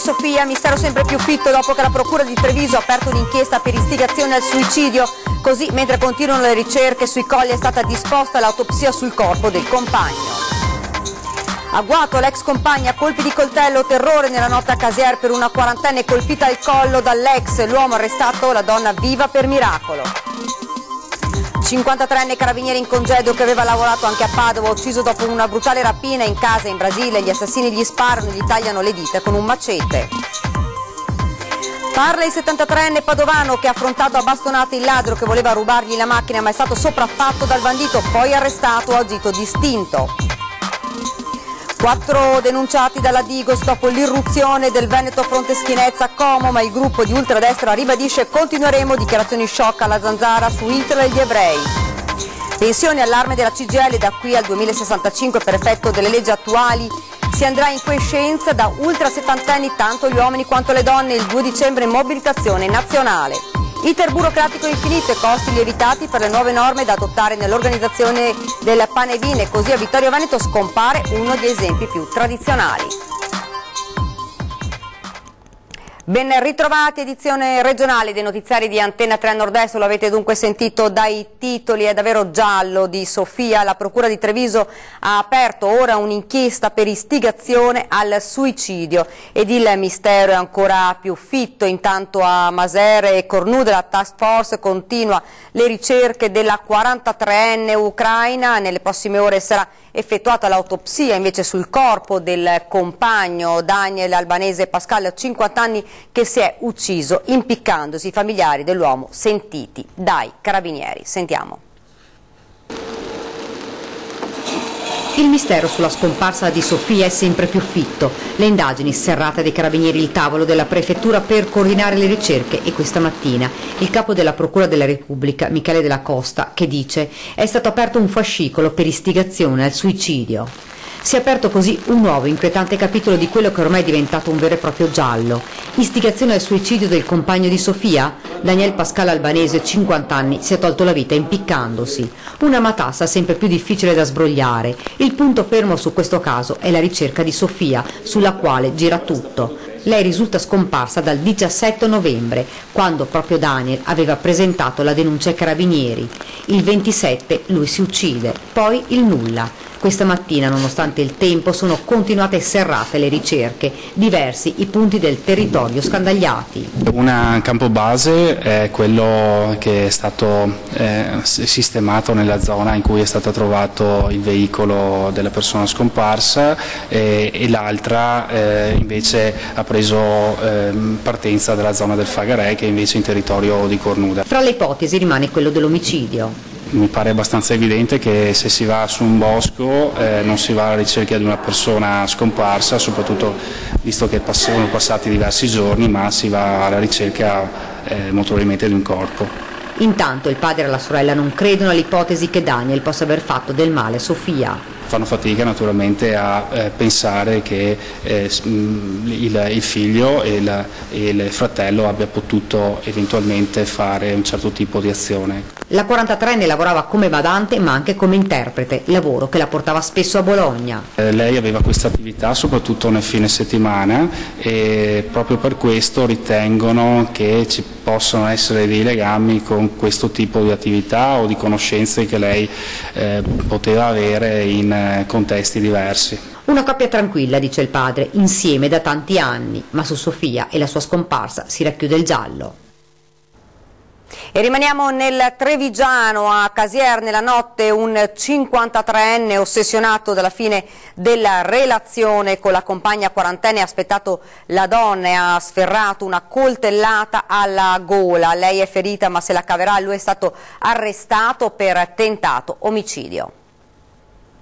Sofia, mistero sempre più fitto dopo che la Procura di Treviso ha aperto un'inchiesta per istigazione al suicidio. Così, mentre continuano le ricerche sui Colli, è stata disposta l'autopsia sul corpo del compagno. Agguato l'ex compagna a colpi di coltello, terrore nella notte a Casier per una quarantenne colpita al collo dall'ex, l'uomo arrestato, la donna viva per miracolo. 53enne carabiniere in congedo che aveva lavorato anche a Padova, ucciso dopo una brutale rapina in casa in Brasile. Gli assassini gli sparano e gli tagliano le dita con un macete. Parla il 73enne padovano che ha affrontato a bastonate il ladro che voleva rubargli la macchina, ma è stato sopraffatto dal bandito, poi arrestato, ha agito distinto. 4 denunciati dalla Digos dopo l'irruzione del Veneto Fronte Schienezza a Como, ma il gruppo di ultradestra ribadisce: continueremo, dichiarazioni shock alla Zanzara su Hitler e gli ebrei. Pensioni, allarme della CGIL, da qui al 2065 per effetto delle leggi attuali si andrà in quiescenza da ultra settantenni, tanto gli uomini quanto le donne. Il 2 dicembre mobilitazione nazionale. Iter burocratico infinito e costi lievitati per le nuove norme da adottare nell'organizzazione del pane e vino, e così a Vittorio Veneto scompare uno degli esempi più tradizionali. Ben ritrovati, edizione regionale dei notiziari di Antenna 3 Nord-Est. Lo avete dunque sentito dai titoli, è davvero giallo di Sofia. La Procura di Treviso ha aperto ora un'inchiesta per istigazione al suicidio ed il mistero è ancora più fitto. Intanto a Masere e Cornude la task force continua le ricerche della 43enne ucraina. Nelle prossime ore sarà effettuata l'autopsia invece sul corpo del compagno Daniel Albanese Pascal, 50 anni, che si è ucciso impiccandosi. I familiari dell'uomo sentiti dai carabinieri. Sentiamo. Il mistero sulla scomparsa di Sofia è sempre più fitto. Le indagini, serrate dei carabinieri, il tavolo della prefettura per coordinare le ricerche, e questa mattina il capo della Procura della Repubblica, Michele Della Costa, che dice: è stato aperto un fascicolo per istigazione al suicidio. Si è aperto così un nuovo inquietante capitolo di quello che ormai è diventato un vero e proprio giallo. Istigazione al suicidio del compagno di Sofia? Daniel Pascal Albanese, 50 anni, si è tolto la vita impiccandosi. Una matassa sempre più difficile da sbrogliare. Il punto fermo su questo caso è la ricerca di Sofia, sulla quale gira tutto. Lei risulta scomparsa dal 17 novembre, quando proprio Daniel aveva presentato la denuncia ai carabinieri. Il 27 lui si uccide, poi il nulla. Questa mattina, nonostante il tempo, sono continuate serrate le ricerche, diversi i punti del territorio scandagliati. Un campo base è quello che è stato sistemato nella zona in cui è stato trovato il veicolo della persona scomparsa, e l'altra invece ha preso partenza dalla zona del Fagarè, che è invece in territorio di Cornuda. Fra le ipotesi rimane quello dell'omicidio. Mi pare abbastanza evidente che se si va su un bosco non si va alla ricerca di una persona scomparsa, soprattutto visto che sono passati diversi giorni, ma si va alla ricerca molto probabilmente di un corpo. Intanto il padre e la sorella non credono all'ipotesi che Daniel possa aver fatto del male a Sofia. Fanno fatica naturalmente a pensare che il figlio e il fratello abbia potuto eventualmente fare un certo tipo di azione. La 43enne lavorava come badante ma anche come interprete, lavoro che la portava spesso a Bologna. Lei aveva questa attività soprattutto nel fine settimana, e proprio per questo ritengono che ci possono essere dei legami con questo tipo di attività o di conoscenze che lei poteva avere in contesti diversi. Una coppia tranquilla, dice il padre, insieme da tanti anni, ma su Sofia e la sua scomparsa si racchiude il giallo. E rimaniamo nel Trevigiano. A Casier nella notte un 53enne ossessionato dalla fine della relazione con la compagna quarantenne ha aspettato la donna e ha sferrato una coltellata alla gola. Lei è ferita ma se la caverà. Lui è stato arrestato per tentato omicidio.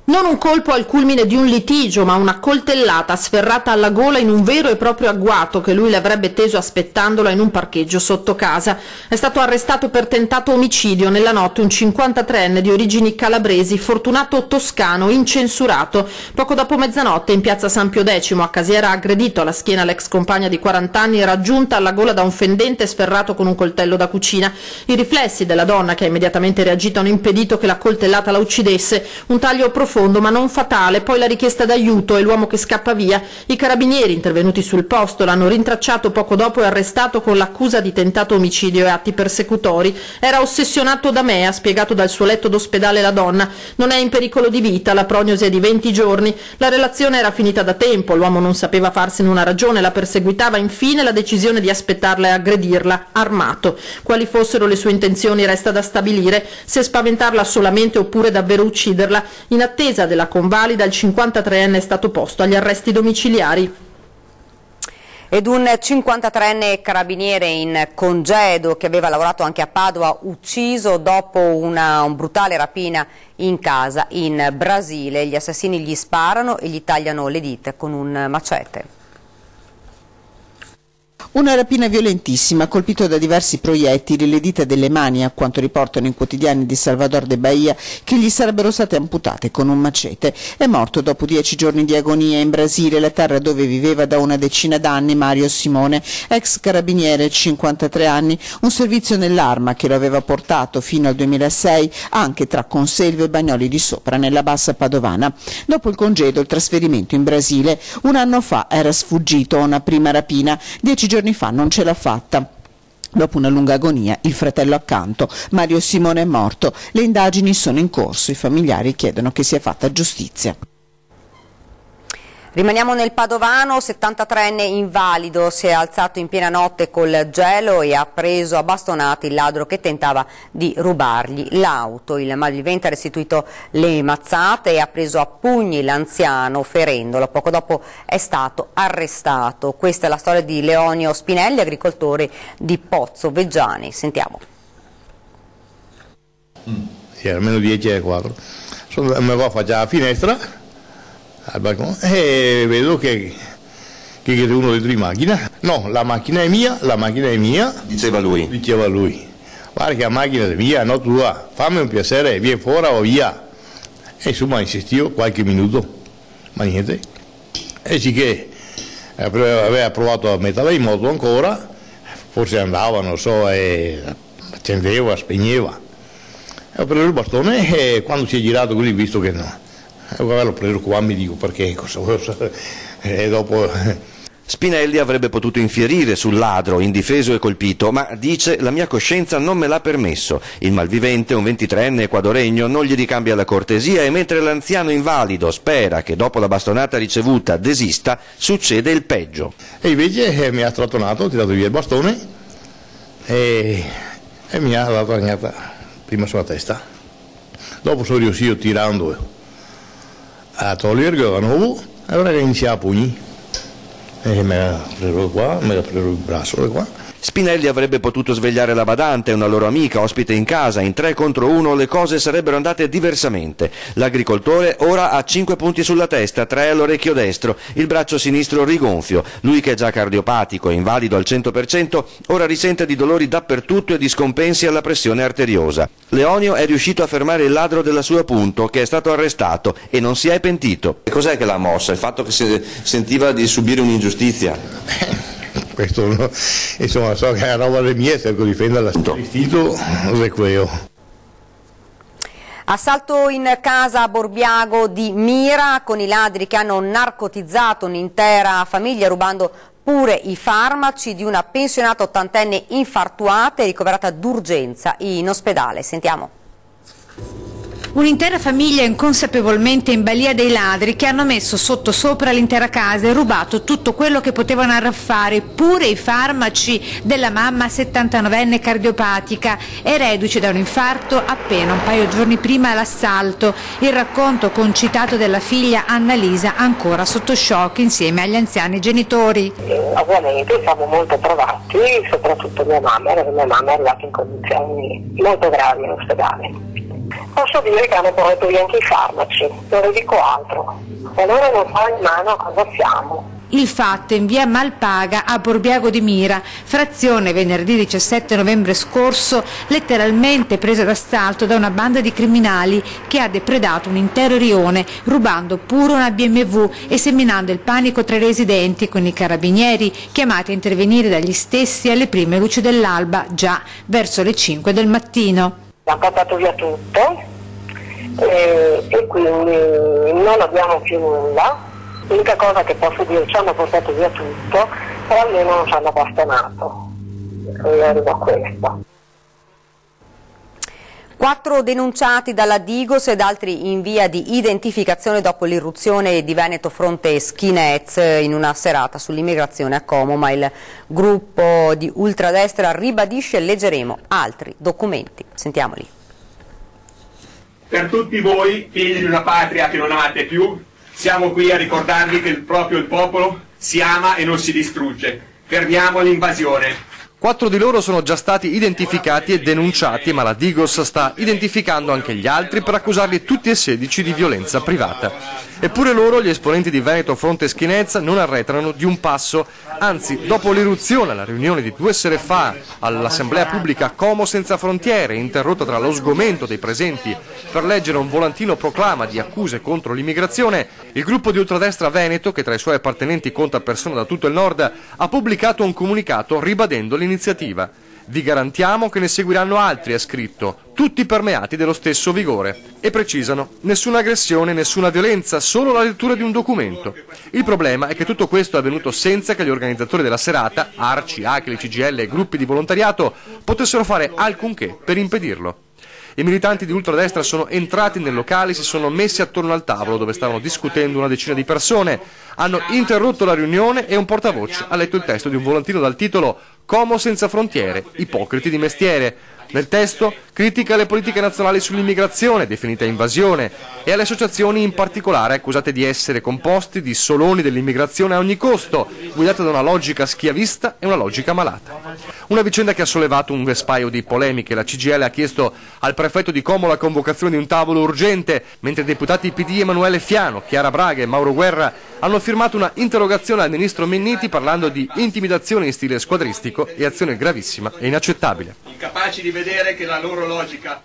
Non un colpo al culmine di un litigio, ma una coltellata sferrata alla gola in un vero e proprio agguato che lui le avrebbe teso aspettandola in un parcheggio sotto casa. È stato arrestato per tentato omicidio nella notte un 53enne di origini calabresi, Fortunato Toscano, incensurato. Poco dopo mezzanotte in piazza San Pio X a Casiera ha aggredito alla schiena l'ex compagna di 40 anni, raggiunta alla gola da un fendente sferrato con un coltello da cucina. I riflessi della donna, che ha immediatamente reagito, hanno impedito che la coltellata la uccidesse. Un taglio profondo profondo ma non fatale, poi la richiesta d'aiuto e l'uomo che scappa via. I carabinieri intervenuti sul posto l'hanno rintracciato poco dopo e arrestato con l'accusa di tentato omicidio e atti persecutori. Era ossessionato da me, ha spiegato dal suo letto d'ospedale la donna. Non è in pericolo di vita, la prognosi è di 20 giorni. La relazione era finita da tempo, l'uomo non sapeva farsene una ragione, la perseguitava, infine la decisione di aspettarla e aggredirla, armato. Quali fossero le sue intenzioni resta da stabilire, se spaventarla solamente oppure davvero ucciderla. In attesa della convalida il 53enne è stato posto agli arresti domiciliari. Ed un 53enne carabiniere in congedo che aveva lavorato anche a Padova, ucciso dopo una brutale rapina in casa in Brasile. Gli assassini gli sparano e gli tagliano le dita con un macete. Una rapina violentissima, colpito da diversi proiettili le dita delle mani, a quanto riportano i quotidiani di Salvador de Bahia, che gli sarebbero state amputate con un macete. È morto dopo 10 giorni di agonia in Brasile, la terra dove viveva da una decina d'anni Mario Simone, ex carabiniere, 53 anni, un servizio nell'Arma che lo aveva portato fino al 2006 anche tra Conselvo e Bagnoli di Sopra, nella bassa padovana. Dopo il congedo, il trasferimento in Brasile, un anno fa era sfuggito a una prima rapina, 10 giorni fa non ce l'ha fatta. Dopo una lunga agonia, il fratello accanto, Mario Simone, è morto. Le indagini sono in corso, i familiari chiedono che sia fatta giustizia. Rimaniamo nel Padovano, 73enne invalido, si è alzato in piena notte col gelo e ha preso a bastonate il ladro che tentava di rubargli l'auto. Il malvivente ha restituito le mazzate e ha preso a pugni l'anziano ferendolo. Poco dopo è stato arrestato. Questa è la storia di Leonio Spinelli, agricoltore di Pozzo Veggiani. Sentiamo. Sì, almeno 10:15. Mi va a fare la finestra al balcone e vedo che c'è uno dentro di macchina. No, la macchina è mia, Diceva lui. Guarda che la macchina è mia, non tua, fammi un piacere, vieni fuori o via. E insomma insistio qualche minuto, ma niente. E sì che aveva provato a metterla in moto ancora, forse andava, non so, e accendeva, spegneva. E ho preso il bastone e quando si è girato così, visto che no. L'ho preso qua, mi dico perché, e dopo... Spinelli avrebbe potuto infierire sul ladro, indifeso e colpito, ma dice: la mia coscienza non me l'ha permesso. Il malvivente, un 23enne equadoregno, non gli ricambia la cortesia e mentre l'anziano invalido spera che dopo la bastonata ricevuta desista, succede il peggio. E invece mi ha strattonato, ho tirato via il bastone e mi ha dato la ragnata prima sulla testa. Dopo sono riuscito tirando a toglierlo da nuovo, allora che inizia a pugni e mi ha preso qua, mi ha preso il braccio qua. Spinelli avrebbe potuto svegliare la badante, una loro amica ospite in casa. In 3 contro 1 le cose sarebbero andate diversamente. L'agricoltore ora ha 5 punti sulla testa, 3 all'orecchio destro, il braccio sinistro rigonfio. Lui, che è già cardiopatico e invalido al 100%, ora risente di dolori dappertutto e di scompensi alla pressione arteriosa. Leonio è riuscito a fermare il ladro della sua Punto, che è stato arrestato e non si è pentito. Cos'è che l'ha mossa? Il fatto che sentiva di subire un'ingiustizia? Questo no. Insomma, so che è una roba le mie, cerco di difenderla. L'istinto requeo. Assalto in casa a Borbiago di Mira con i ladri che hanno narcotizzato un'intera famiglia rubando pure i farmaci di una pensionata ottantenne infartuata e ricoverata d'urgenza in ospedale. Sentiamo. Un'intera famiglia inconsapevolmente in balia dei ladri che hanno messo sottosopra l'intera casa e rubato tutto quello che potevano arraffare, pure i farmaci della mamma 79enne cardiopatica e reduce da un infarto appena un paio di giorni prima dell'assalto. Il racconto concitato della figlia Annalisa, ancora sotto shock insieme agli anziani genitori. Ovviamente siamo molto provati, soprattutto mia mamma è arrivata in condizioni molto gravi in ospedale. Posso dire che hanno portato via anche i farmaci, non le dico altro. E allora non so in mano cosa siamo. Il fatto in via Malpaga a Borbiago di Mira, frazione venerdì 17 novembre scorso, letteralmente presa d'assalto da una banda di criminali che ha depredato un intero rione, rubando pure una BMW e seminando il panico tra i residenti, con i carabinieri chiamati a intervenire dagli stessi alle prime luci dell'alba, già verso le 5 del mattino. Hanno portato via tutto e quindi non abbiamo più nulla. L'unica cosa che posso dire, ci hanno portato via tutto, però almeno non ci hanno bastonato. Quindi arrivo a questo. 4 denunciati dalla Digos ed altri in via di identificazione dopo l'irruzione di Veneto Fronte Skinheads in una serata sull'immigrazione a Como, ma il gruppo di ultradestra ribadisce. Leggeremo altri documenti. Sentiamoli. Per tutti voi, figli di una patria che non amate più, siamo qui a ricordarvi che proprio il popolo si ama e non si distrugge. Fermiamo l'invasione. 4 di loro sono già stati identificati e denunciati, ma la Digos sta identificando anche gli altri per accusarli tutti e 16 di violenza privata. Eppure loro, gli esponenti di Veneto Fronte Skinheads, non arretrano di un passo. Anzi, dopo l'irruzione alla riunione di 2 sere fa all'Assemblea Pubblica Como Senza Frontiere, interrotta tra lo sgomento dei presenti per leggere un volantino proclama di accuse contro l'immigrazione, il gruppo di ultradestra Veneto, che tra i suoi appartenenti conta persone da tutto il nord, ha pubblicato un comunicato ribadendo l'iniziativa. Vi garantiamo che ne seguiranno altri, ha scritto, tutti permeati dello stesso vigore. E precisano, nessuna aggressione, nessuna violenza, solo la lettura di un documento. Il problema è che tutto questo è avvenuto senza che gli organizzatori della serata, ARCI, ACLI, CGIL e gruppi di volontariato, potessero fare alcunché per impedirlo. I militanti di ultradestra sono entrati nel locale, si sono messi attorno al tavolo dove stavano discutendo una decina di persone, hanno interrotto la riunione e un portavoce ha letto il testo di un volantino dal titolo Como Senza Frontiere, ipocriti di mestiere. Nel testo critica le politiche nazionali sull'immigrazione, definita invasione, e alle associazioni in particolare accusate di essere composti di soloni dell'immigrazione a ogni costo, guidate da una logica schiavista e una logica malata. Una vicenda che ha sollevato un vespaio di polemiche. La CGIL ha chiesto al prefetto di Como la convocazione di un tavolo urgente, mentre i deputati PD Emanuele Fiano, Chiara Braga e Mauro Guerra hanno firmato una interrogazione al ministro Minniti parlando di intimidazione in stile squadristico e azione gravissima e inaccettabile. Incapaci di vedere che la loro logica.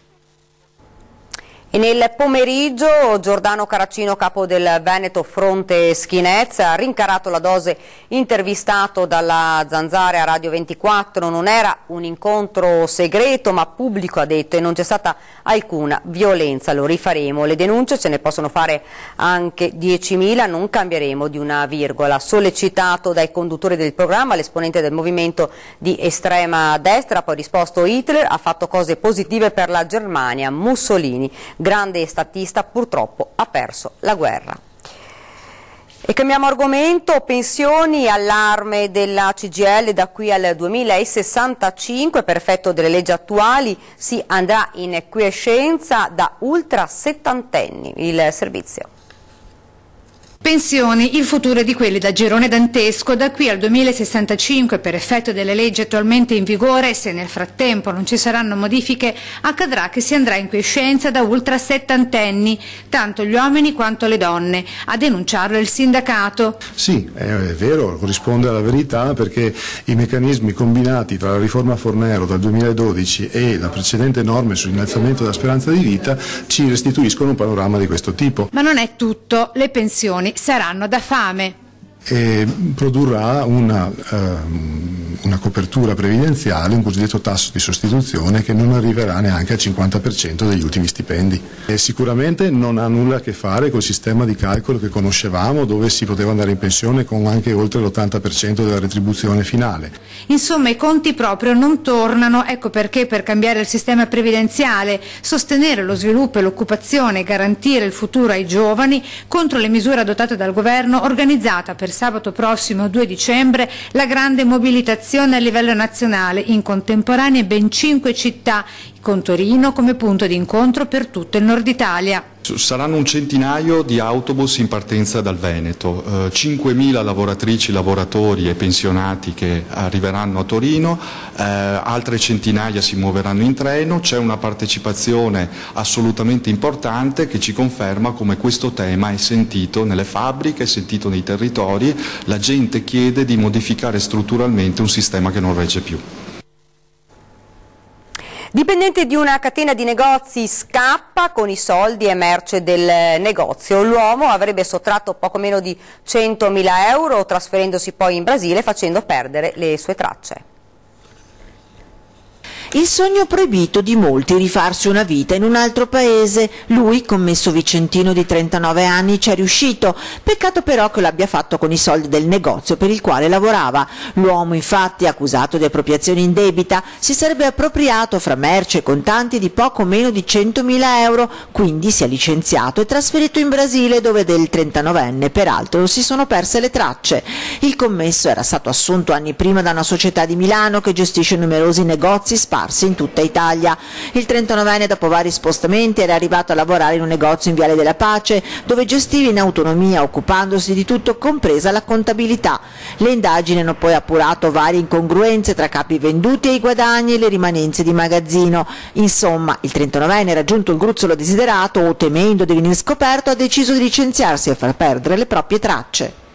E nel pomeriggio Giordano Caracino, capo del Veneto Fronte Skinheads, ha rincarato la dose. Intervistato dalla Zanzara a Radio 24, non era un incontro segreto ma pubblico, ha detto, e non c'è stata alcuna violenza. Lo rifaremo, le denunce ce ne possono fare anche 10.000, non cambieremo di una virgola. Sollecitato dai conduttori del programma, l'esponente del movimento di estrema destra ha poi risposto: Hitler ha fatto cose positive per la Germania, Mussolini, grande statista, purtroppo ha perso la guerra. E cambiamo argomento, pensioni, allarme della CGIL: da qui al 2065, per effetto delle leggi attuali, si andrà in quiescenza da ultra settantenni. Il servizio. Pensioni, il futuro di quelli da girone dantesco da qui al 2065 per effetto delle leggi attualmente in vigore. Se nel frattempo non ci saranno modifiche, accadrà che si andrà in quiescenza da ultra settantenni, tanto gli uomini quanto le donne. A denunciarlo il sindacato. Sì, è vero, corrisponde alla verità, perché i meccanismi combinati tra la riforma Fornero dal 2012 e la precedente norma sull'innalzamento della speranza di vita ci restituiscono un panorama di questo tipo. Ma non è tutto, le pensioni saranno da fame. E produrrà una copertura previdenziale, un cosiddetto tasso di sostituzione che non arriverà neanche al 50% degli ultimi stipendi. E sicuramente non ha nulla a che fare col sistema di calcolo che conoscevamo, dove si poteva andare in pensione con anche oltre l'80% della retribuzione finale. Insomma, i conti proprio non tornano, ecco perché per cambiare il sistema previdenziale, sostenere lo sviluppo e l'occupazione, garantire il futuro ai giovani, contro le misure adottate dal governo, organizzata per sabato prossimo 2 dicembre la grande mobilitazione a livello nazionale, in contemporanea ben 5 città, con Torino come punto di incontro per tutto il nord Italia. Saranno un centinaio di autobus in partenza dal Veneto, 5.000 lavoratrici, lavoratori e pensionati che arriveranno a Torino, altre centinaia si muoveranno in treno. C'è una partecipazione assolutamente importante che ci conferma come questo tema è sentito nelle fabbriche, è sentito nei territori. La gente chiede di modificare strutturalmente un sistema che non regge più. Dipendente di una catena di negozi scappa con i soldi e merce del negozio. L'uomo avrebbe sottratto poco meno di 100.000 euro, trasferendosi poi in Brasile facendo perdere le sue tracce. Il sogno proibito di molti, rifarsi una vita in un altro paese. Lui, commesso vicentino di 39 anni, ci è riuscito. Peccato però che l'abbia fatto con i soldi del negozio per il quale lavorava. L'uomo, infatti, accusato di appropriazione indebita, si sarebbe appropriato fra merce e contanti di poco meno di 100.000 euro, quindi si è licenziato e trasferito in Brasile, dove del 39enne peraltro si sono perse le tracce. Il commesso era stato assunto anni prima da una società di Milano che gestisce numerosi negozi sparsi in tutta Italia. Il 39enne, dopo vari spostamenti, era arrivato a lavorare in un negozio in Viale della Pace, dove gestiva in autonomia, occupandosi di tutto, compresa la contabilità. Le indagini hanno poi appurato varie incongruenze tra capi venduti e i guadagni e le rimanenze di magazzino. Insomma, il 39enne, raggiunto il gruzzolo desiderato o temendo di venire scoperto, ha deciso di licenziarsi e far perdere le proprie tracce.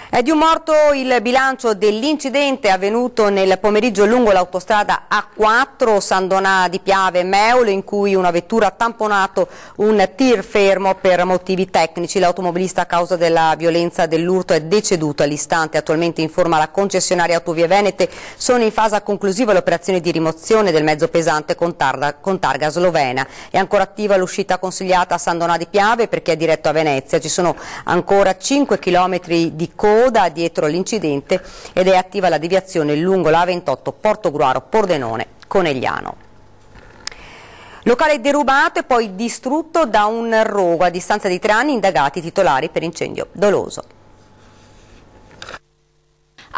È di un morto il bilancio dell'incidente avvenuto nel pomeriggio lungo l'autostrada A4 San Donà di Piave Meolo, in cui una vettura ha tamponato un tir fermo per motivi tecnici. L'automobilista, a causa della violenza dell'urto, è deceduto all'istante. Attualmente, informa la concessionaria Autovie Venete, sono in fase conclusiva le operazioni di rimozione del mezzo pesante con targa slovena. È ancora attiva l'uscita consigliata a San Donà di Piave perché è diretto a Venezia. Ci sono ancora 5 chilometri di coda dietro l'incidente ed è attiva la deviazione lungo la A28 Portogruaro-Pordenone-Conegliano. Locale derubato e poi distrutto da un rogo. A distanza di 3 anni, indagati i titolari per incendio doloso.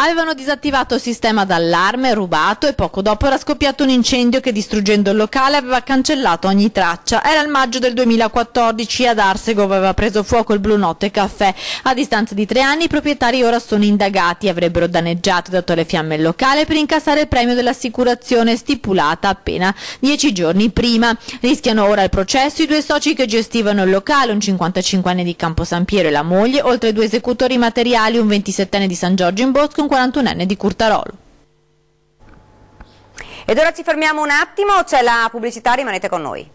Avevano disattivato il sistema d'allarme, rubato, e poco dopo era scoppiato un incendio che, distruggendo il locale, aveva cancellato ogni traccia. Era il maggio del 2014, ad Arsego aveva preso fuoco il Blue Notte Caffè. A distanza di 3 anni i proprietari ora sono indagati, avrebbero danneggiato e dato alle fiamme il locale per incassare il premio dell'assicurazione stipulata appena 10 giorni prima. Rischiano ora il processo i 2 soci che gestivano il locale, un 55enne di Campo San Piero e la moglie, oltre 2 esecutori materiali, un 27enne di San Giorgio in Bosco e un 41enne di Curtarolo. Ed ora ci fermiamo un attimo, c'è la pubblicità, rimanete con noi.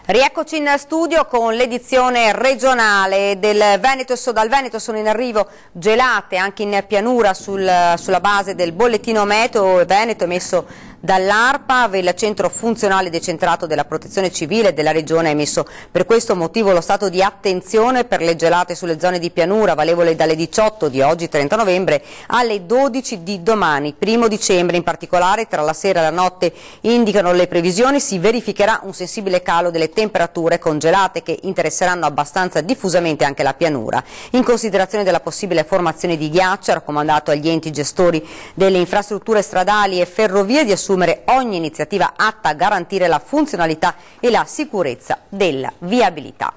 Rieccoci in studio con l'edizione regionale del Veneto. Dal Veneto sono in arrivo gelate anche in pianura sulla base del bollettino meteo Veneto emesso dall'ARPAV. Il centro funzionale decentrato della protezione civile della regione ha emesso per questo motivo lo stato di attenzione per le gelate sulle zone di pianura, valevole dalle 18 di oggi 30 novembre alle 12 di domani 1 dicembre. In particolare tra la sera e la notte, indicano le previsioni, si verificherà un sensibile calo delle temperature con gelate che interesseranno abbastanza diffusamente anche la pianura. In considerazione della possibile formazione di ghiaccio, è raccomandato agli enti gestori delle infrastrutture stradali e ferrovie di assumere ogni iniziativa atta a garantire la funzionalità e la sicurezza della viabilità.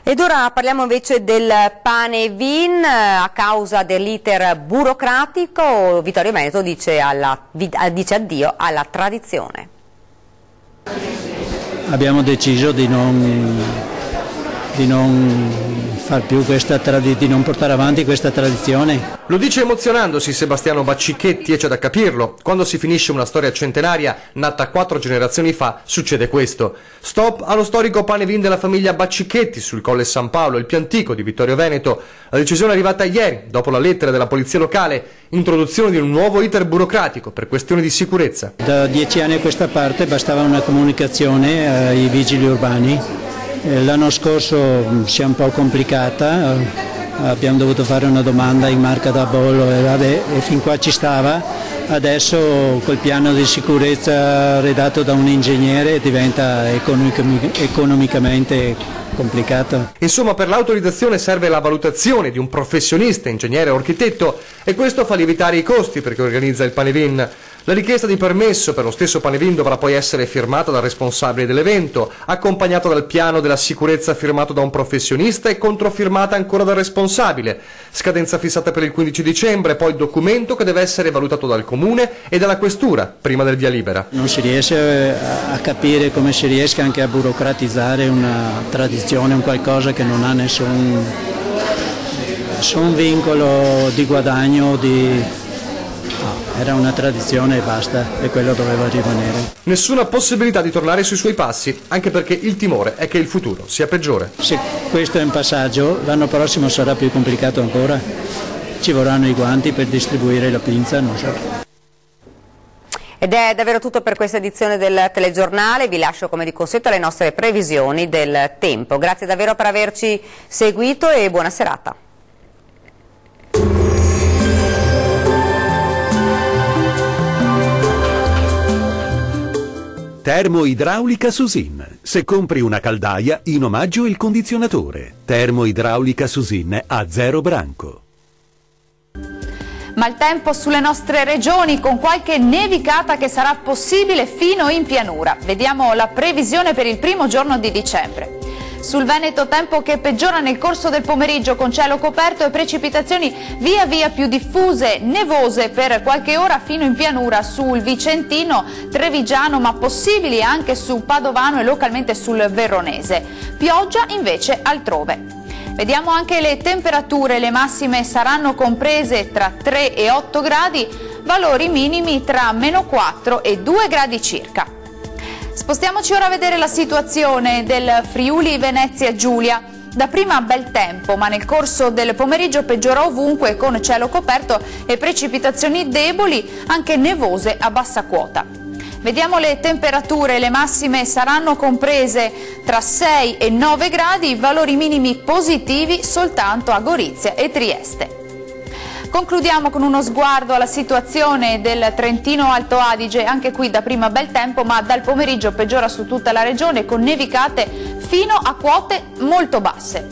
Ed ora parliamo invece del pane vin. A causa dell'iter burocratico, Vittorio Veneto dice addio alla tradizione. Abbiamo deciso di non far più di non portare avanti questa tradizione. Lo dice emozionandosi Sebastiano Baccichetti, e c'è da capirlo. Quando si finisce una storia centenaria nata 4 generazioni fa, succede questo. Stop allo storico pane vin della famiglia Baccichetti sul Colle San Paolo, il più antico di Vittorio Veneto. La decisione è arrivata ieri, dopo la lettera della polizia locale, introduzione di un nuovo iter burocratico per questioni di sicurezza. Da 10 anni a questa parte bastava una comunicazione ai vigili urbani. L'anno scorso si è un po' complicata, abbiamo dovuto fare una domanda in marca da bollo e fin qua ci stava. Adesso col piano di sicurezza redatto da un ingegnere diventa economicamente complicato. Insomma, per l'autorizzazione serve la valutazione di un professionista, ingegnere o architetto, e questo fa lievitare i costi per chi organizza il pane vin. La richiesta di permesso per lo stesso pane vin dovrà poi essere firmata dal responsabile dell'evento, accompagnato dal piano della sicurezza firmato da un professionista e controfirmata ancora dal responsabile. Scadenza fissata per il 15 dicembre, poi documento che deve essere valutato dal comune e dalla questura prima del via libera. Non si riesce a capire come si riesca anche a burocratizzare una tradizione, un qualcosa che non ha nessun vincolo di guadagno, No, era una tradizione e basta, e quello doveva rimanere. Nessuna possibilità di tornare sui suoi passi, anche perché il timore è che il futuro sia peggiore. Se questo è un passaggio, l'anno prossimo sarà più complicato ancora. Ci vorranno i guanti per distribuire la pinza, non so. Ed è davvero tutto per questa edizione del telegiornale, vi lascio come di consueto alle nostre previsioni del tempo. Grazie davvero per averci seguito e buona serata. Termoidraulica Susin. Se compri una caldaia, in omaggio il condizionatore. Termoidraulica Susin a 0 branco. Maltempo sulle nostre regioni con qualche nevicata che sarà possibile fino in pianura. Vediamo la previsione per il primo giorno di dicembre. Sul Veneto tempo che peggiora nel corso del pomeriggio con cielo coperto e precipitazioni via via più diffuse, nevose per qualche ora fino in pianura sul Vicentino, Trevigiano, ma possibili anche su Padovano e localmente sul Veronese. Pioggia invece altrove. Vediamo anche le temperature, le massime saranno comprese tra 3 e 8 gradi, valori minimi tra -4 e 2 gradi circa. Spostiamoci ora a vedere la situazione del Friuli Venezia Giulia. Dapprima bel tempo, ma nel corso del pomeriggio peggiora ovunque con cielo coperto e precipitazioni deboli, anche nevose a bassa quota. Vediamo le temperature, le massime saranno comprese tra 6 e 9 gradi, valori minimi positivi soltanto a Gorizia e Trieste. Concludiamo con uno sguardo alla situazione del Trentino Alto Adige, anche qui dapprima bel tempo ma dal pomeriggio peggiora su tutta la regione con nevicate fino a quote molto basse.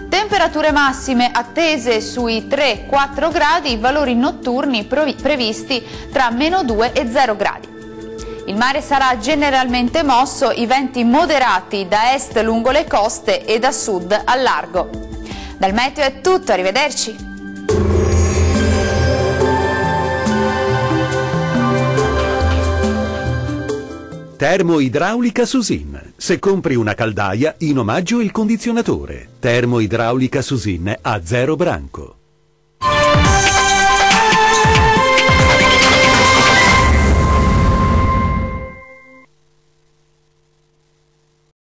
Temperature massime attese sui 3-4 gradi, valori notturni previsti tra -2 e 0 gradi. Il mare sarà generalmente mosso, i venti moderati da est lungo le coste e da sud al largo. Dal meteo è tutto, arrivederci. Termoidraulica Susin. Se compri una caldaia, in omaggio il condizionatore. Termoidraulica Susin a 0 branco.